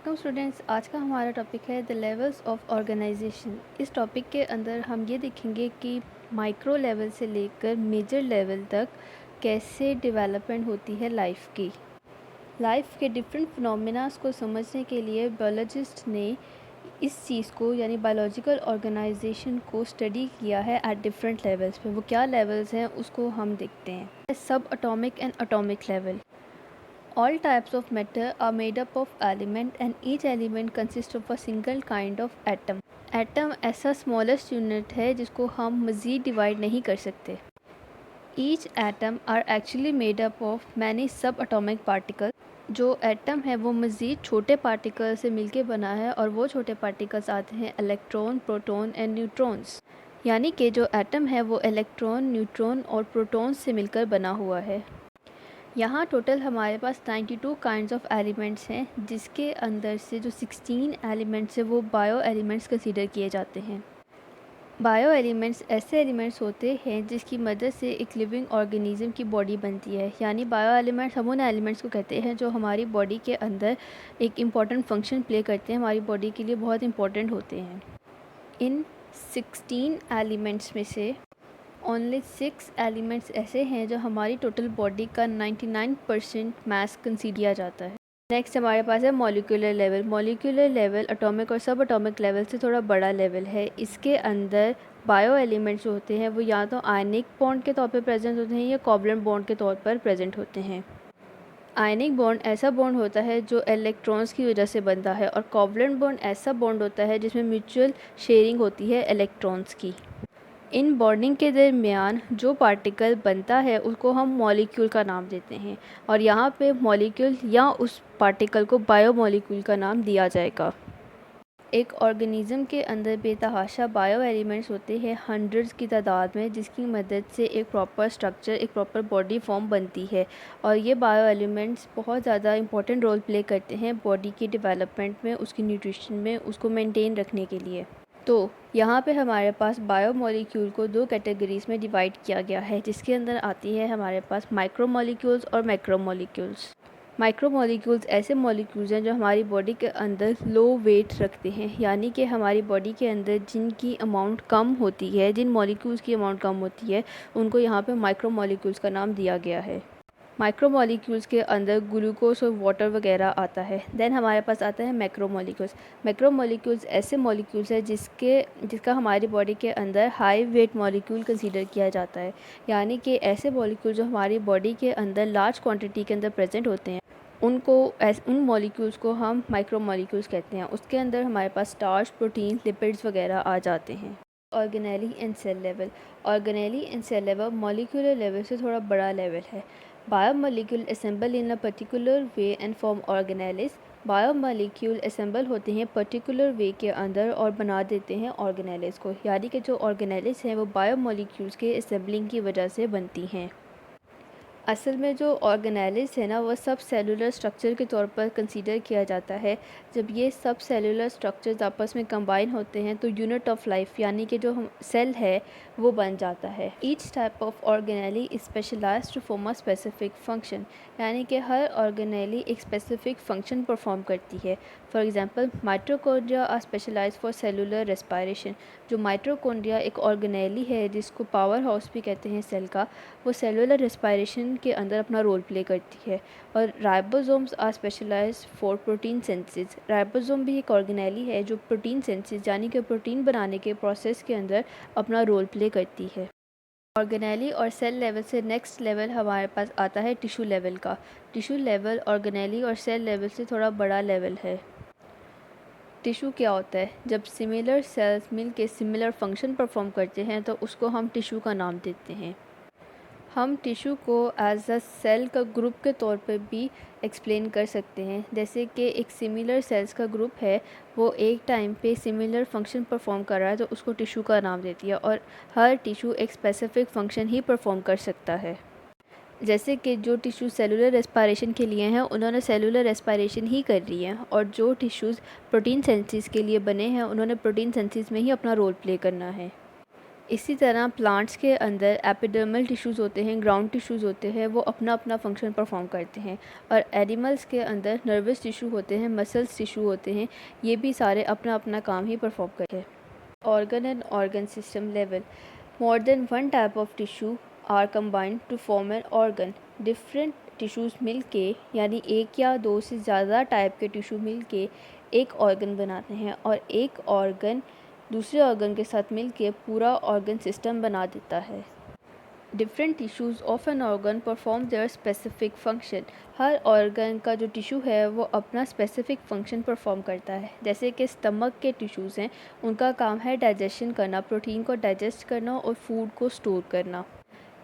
Welcome students. आज का हमारा टॉपिक है द लेवल्स ऑफ ऑर्गेनाइजेशन। इस टॉपिक के अंदर हम ये देखेंगे कि माइक्रो लेवल से लेकर मेजर लेवल तक कैसे डेवलपमेंट होती है लाइफ की। लाइफ के डिफरेंट फिनोमेनास को समझने के लिए बायोलॉजिस्ट ने इस चीज़ को यानी बायोलॉजिकल ऑर्गेनाइजेशन को स्टडी किया है एट डिफरेंट लेवल्स पे। वो क्या लेवल्स हैं उसको हम देखते हैं। सब atomic and atomic level. All types of matter are made up of element and each element consists of a single kind of atom. Atom ऐसा smallest unit है जिसको हम मज़ीद डिवाइड नहीं कर सकते। Each atom are actually made up of many subatomic particles. जो atom है वो मज़ीद छोटे पार्टिकल से मिलके बना है और वो छोटे पार्टिकल्स आते हैं इलेक्ट्रॉन, प्रोटॉन एंड न्यूट्रॉन्स। यानी कि जो एटम है वो इलेक्ट्रॉन, न्यूट्रॉन और प्रोटॉन से मिलकर बना हुआ है। यहाँ टोटल हमारे पास 92 काइंड्स ऑफ एलिमेंट्स हैं, जिसके अंदर से जो 16 एलिमेंट्स हैं वो बायो एलिमेंट्स कंसीडर किए जाते हैं। बायो एलिमेंट्स ऐसे एलिमेंट्स होते हैं जिसकी मदद से एक लिविंग ऑर्गेनिज्म की बॉडी बनती है। यानी बायो एलिमेंट्स हम उन एलिमेंट्स को कहते हैं जो हमारी बॉडी के अंदर एक इम्पॉर्टेंट फंक्शन प्ले करते हैं, हमारी बॉडी के लिए बहुत इंपॉर्टेंट होते हैं। इन 16 एलिमेंट्स में से ओनली 6 एलिमेंट्स ऐसे हैं जो हमारी टोटल बॉडी का 99% मास कंसीडर किया जाता है। नेक्स्ट हमारे पास है molecular level. Molecular level atomic और सब एटॉमिक लेवल से थोड़ा बड़ा लेवल है। इसके अंदर बायो एलिमेंट्स जो होते हैं वो या तो आयनिक बॉन्ड के तौर पर प्रेजेंट होते हैं या कोवलेंट बॉन्ड के तौर पर प्रेजेंट होते हैं। आयनिक बॉन्ड ऐसा बॉन्ड होता है जो इलेक्ट्रॉन्स की वजह से बनता है और कोवलेंट बॉन्ड ऐसा बॉन्ड होता है जिसमें म्यूचुअल शेयरिंग होती है इलेक्ट्रॉन्स की। इन बॉन्डिंग के दरमियान जो पार्टिकल बनता है उसको हम मॉलिक्यूल का नाम देते हैं और यहाँ पे मॉलिक्यूल या उस पार्टिकल को बायो मॉलिक्यूल का नाम दिया जाएगा। एक ऑर्गेनिज्म के अंदर बेतहाशा बायो एलिमेंट्स होते हैं हंड्रेड्स की तादाद में, जिसकी मदद से एक प्रॉपर स्ट्रक्चर, एक प्रॉपर बॉडी फॉर्म बनती है और ये बायो एलिमेंट्स बहुत ज़्यादा इंपॉर्टेंट रोल प्ले करते हैं बॉडी की डेवलपमेंट में, उसकी न्यूट्रिशन में, उसको मेंटेन रखने के लिए। तो यहाँ पे हमारे पास बायो मॉलिक्यूल को दो कैटेगरीज़ में डिवाइड किया गया है, जिसके अंदर आती है हमारे पास माइक्रो मॉलिक्यूल्स और मैक्रो मॉलिक्यूल्स। माइक्रो मॉलिक्यूल्स ऐसे मॉलिक्यूल्स हैं जो हमारी बॉडी के अंदर लो वेट रखते हैं, यानी कि हमारी बॉडी के अंदर जिनकी अमाउंट कम होती है, जिन मॉलिक्यूल्स की अमाउंट कम होती है, उनको यहाँ पे माइक्रो मॉलिक्यूल्स का नाम दिया गया है। माइक्रो मॉलिक्यूल्स के अंदर ग्लूकोज और वाटर वगैरह आता है। देन हमारे पास आता है मैक्रो मॉलिक्यूल्स। मैक्रो मॉलिक्यूल्स ऐसे मॉलिक्यूल्स है जिसका हमारी बॉडी के अंदर हाई वेट मॉलिक्यूल कंसीडर किया जाता है, यानी कि ऐसे मॉलिक्यूल जो हमारी बॉडी के अंदर लार्ज क्वांटिटी के अंदर प्रेजेंट होते हैं उन मॉलिक्यूल्स को हम माइक्रो मॉलिक्यूल्स कहते हैं। उसके अंदर हमारे पास स्टार्च, प्रोटीन, लिपिड्स वगैरह आ जाते हैं। Organelle and cell level. Organelle and cell level molecular level से थोड़ा बड़ा लेवल है। Biomolecule assemble in a particular way and form organelles. Biomolecule assemble होते हैं पर्टिकुलर वे के अंदर और बना देते हैं ऑर्गेनेलिस को, यानी कि जो ऑर्गेनेलिस हैं वो बायोमॉलिक्यूल्स के असेंबलिंग की वजह से बनती हैं। असल में जो ऑर्गेनेलिस है ना, वो सब सेलुलर स्ट्रक्चर के तौर पर कंसीडर किया जाता है। जब ये सब सेलुलर स्ट्रक्चर्स आपस में कंबाइन होते हैं तो यूनिट ऑफ लाइफ यानी कि जो हम सेल है वो बन जाता है। Each type of organelle is specialised to perform a specific function, यानी कि हर ऑर्गेनेली एक स्पेसिफिक फंक्शन परफॉर्म करती है। For example mitochondria are specialised for cellular respiration. जो माइटोकॉन्ड्रिया एक ऑर्गेनेली है जिसको पावर हाउस भी कहते हैं सेल का, वो सेलुलर रेस्पायरेशन के अंदर अपना रोल प्ले करती है। और ribosomes are specialised for protein synthesis. Ribosome भी एक ऑर्गेनेली है जो प्रोटीन सिंथेसिस यानी कि प्रोटीन बनाने के प्रोसेस के अंदर अपना रोल प्ले करती है। ऑर्गेनेली और सेल लेवल से नेक्स्ट लेवल हमारे पास आता है टिश्यू लेवल का। टिश्यू लेवल ऑर्गेनेली और सेल लेवल से थोड़ा बड़ा लेवल है। टिश्यू क्या होता है? जब सिमिलर सेल्स मिल के सिमिलर फंक्शन परफॉर्म करते हैं तो उसको हम टिश्यू का नाम देते हैं। हम टिश्यू को एज अ सेल का ग्रुप के तौर पर भी एक्सप्लेन कर सकते हैं। जैसे कि एक सिमिलर सेल्स का ग्रुप है, वो एक टाइम पे सिमिलर फंक्शन परफॉर्म कर रहा है तो उसको टिश्यू का नाम देती है और हर टिश्यू एक स्पेसिफिक फंक्शन ही परफॉर्म कर सकता है। जैसे कि जो टिश्यू सेलुलर रेस्पायरेशन के लिए हैं उन्होंने सेलुलर रेस्पायरेशन ही कर रही है और जो टिश्यूज़ प्रोटीन सिंथेसिस के लिए बने हैं उन्होंने प्रोटीन सिंथेसिस में ही अपना रोल प्ले करना है। इसी तरह प्लांट्स के अंदर एपिडर्मल टिश्यूज़ होते हैं, ग्राउंड टिश्यूज़ होते हैं, वो अपना अपना फंक्शन परफॉर्म करते हैं। और एनिमल्स के अंदर नर्वस टिश्यू होते हैं, मसल्स टिश्यू होते हैं, ये भी सारे अपना अपना काम ही परफॉर्म करते हैं। Organ and organ system level, more than one type of tissue are combined to form an organ. Different tissues मिल के, यानी एक या दो से ज़्यादा टाइप के टिश्यू मिल के एक ऑर्गन बनाते हैं, और एक ऑर्गन दूसरे ऑर्गन के साथ मिलके पूरा ऑर्गन सिस्टम बना देता है। Different tissues of an organ perform there specific function. Her organ का जो टिश्यू है वो अपना स्पेसिफिक फंक्शन परफॉर्म करता है। जैसे कि स्टमक के टिश्यूज़ हैं, उनका काम है डाइजेशन करना, प्रोटीन को डाइजेस्ट करना और फूड को स्टोर करना।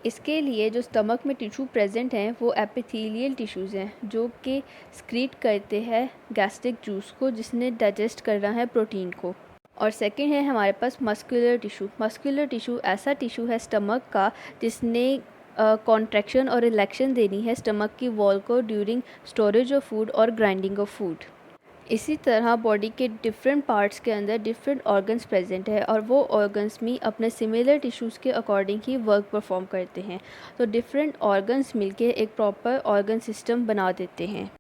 इसके लिए जो स्टमक में टिश्यू प्रेजेंट हैं वो एपिथेलियल टिश्यूज़ हैं, जो कि स्क्रीट करते हैं गैस्ट्रिक जूस को, जिसने डाइजेस्ट करना है प्रोटीन को। और सेकंड है हमारे पास मस्कुलर टिश्यू। मस्कुलर टिश्यू ऐसा टिश्यू है स्टमक का जिसने कॉन्ट्रैक्शन और रिलैक्शन देनी है स्टमक की वॉल को ड्यूरिंग स्टोरेज ऑफ फूड और ग्राइंडिंग ऑफ फूड। इसी तरह बॉडी के डिफरेंट पार्ट्स के अंदर डिफरेंट ऑर्गन्स प्रेजेंट है, और वो ऑर्गन्स भी अपने सिमिलर टिश्यूज़ के अकॉर्डिंग ही वर्क परफॉर्म करते हैं। तो डिफरेंट ऑर्गन्स मिलके एक प्रॉपर ऑर्गन सिस्टम बना देते हैं।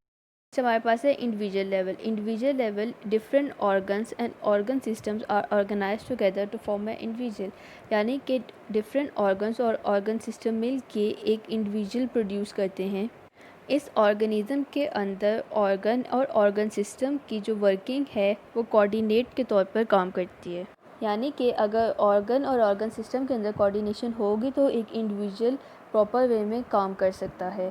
हमारे पास है individual level. Individual level, different organs and organ systems are organise together to form a individual. यानी कि डिफरेंट ऑर्गन्स और ऑर्गन सिस्टम मिल के एक इंडिविजुअल प्रोड्यूस करते हैं। इस ऑर्गेनिज्म के अंदर ऑर्गन और ऑर्गन सिस्टम की जो वर्किंग है वो कोऑर्डिनेट के तौर पर काम करती है। यानी कि अगर ऑर्गन और ऑर्गन सिस्टम के अंदर कोऑर्डिनेशन होगी तो एक इंडिविजुअल प्रॉपर वे में काम कर सकता है।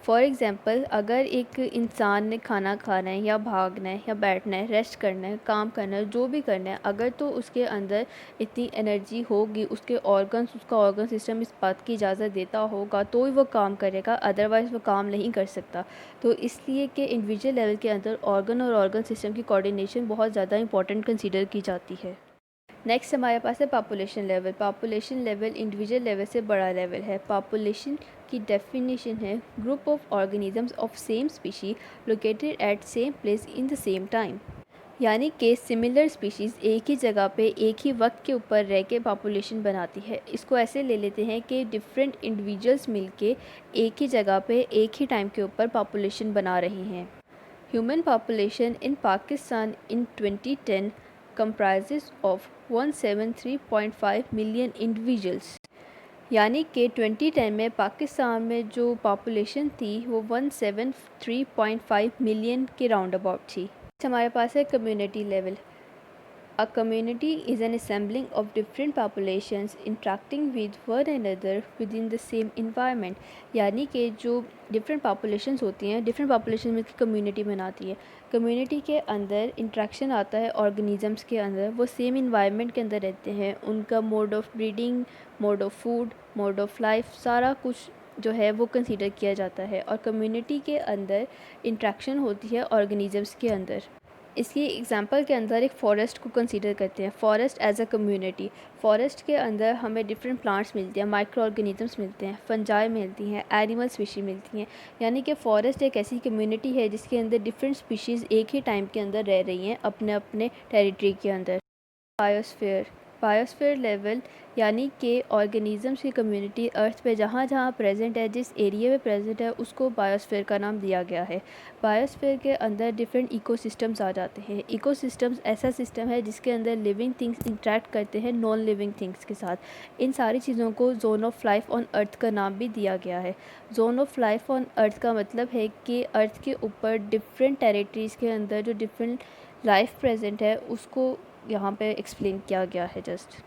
फॉर एग्ज़ाम्पल, अगर एक इंसान ने खाना खाना है या भागना है या बैठना है, रेस्ट करना है, काम करना है, जो भी करना है, अगर तो उसके अंदर इतनी एनर्जी होगी, उसके ऑर्गन्स, उसका ऑर्गन सिस्टम इस बात की इजाज़त देता होगा तो ही वो काम करेगा, अदरवाइज़ वो काम नहीं कर सकता। तो इसलिए कि इंडिविजुअल लेवल के अंदर ऑर्गन और ऑर्गन सिस्टम की कोऑर्डिनेशन बहुत ज़्यादा इंपॉर्टेंट कंसीडर की जाती है। नेक्स्ट हमारे पास है population level. Population level individual level से बड़ा लेवल है। पॉपुलेशन की डेफिनेशन है group of organisms of same species located at same place in the same time. यानी कि सिमिलर स्पीशीज़ एक ही जगह पे एक ही वक्त के ऊपर रह के पॉपुलेशन बनाती है। इसको ऐसे ले लेते हैं कि डिफरेंट इंडिविजुअल्स मिलके एक ही जगह पे एक ही टाइम के ऊपर पॉपुलेशन बना रही हैं। Human population in Pakistan in 2010 comprises of 173.5 million individuals. यानी कि 2010 में पाकिस्तान में जो पॉपुलेशन थी वो 173.5 मिलियन के राउंड अबाउट थी। हमारे पास है community level. A community is an assembling of different populations interacting with one another within the same environment। यानी कि जो डिफरेंट पॉपुलेशंस होती हैं, डिफरेंट पॉपुलेशन में कम्युनिटी बनाती है। कम्युनिटी के अंदर इंट्रैक्शन आता है ऑर्गेनिजम्स के अंदर, वो सेम इन्वायरमेंट के अंदर रहते हैं। उनका mode of breeding, mode of food, mode of life, सारा कुछ जो है वो कंसीडर किया जाता है, और कम्युनिटी के अंदर इंट्रैक्शन होती है ऑर्गेनिजम्स के अंदर। इसकी एग्जांपल के अंदर एक फ़ॉरेस्ट को कंसीडर करते हैं। Forest as a community. Forest के अंदर हमें डिफरेंट प्लांट्स मिलते हैं, माइक्रो ऑर्गेनिजम्स मिलते हैं, फंजाई मिलती हैं, एनिमल स्पीशीज़ मिलती हैं। यानी कि फ़ॉरेस्ट एक ऐसी कम्युनिटी है जिसके अंदर डिफरेंट स्पीशीज़ एक ही टाइम के अंदर रह रही हैं अपने अपने टेरिटरी के अंदर। बायोस्फीयर। बायोस्फीयर लेवल यानी कि ऑर्गेनिजम्स की कम्युनिटी अर्थ पे जहाँ जहाँ प्रेजेंट है, जिस एरिया में प्रेजेंट है, उसको बायोस्फीयर का नाम दिया गया है। बायोस्फीयर के अंदर डिफरेंट इकोसिस्टम्स आ जाते हैं। इकोसिस्टम्स ऐसा सिस्टम है जिसके अंदर लिविंग थिंग्स इंटरेक्ट करते हैं नॉन लिविंग थिंग्स के साथ। इन सारी चीज़ों को zone of life on earth का नाम भी दिया गया है। Zone of life on earth का मतलब है कि अर्थ के ऊपर डिफरेंट टेरिटरीज़ के अंदर जो डिफरेंट लाइफ प्रेजेंट है उसको यहाँ पे एक्सप्लेन किया गया है जस्ट।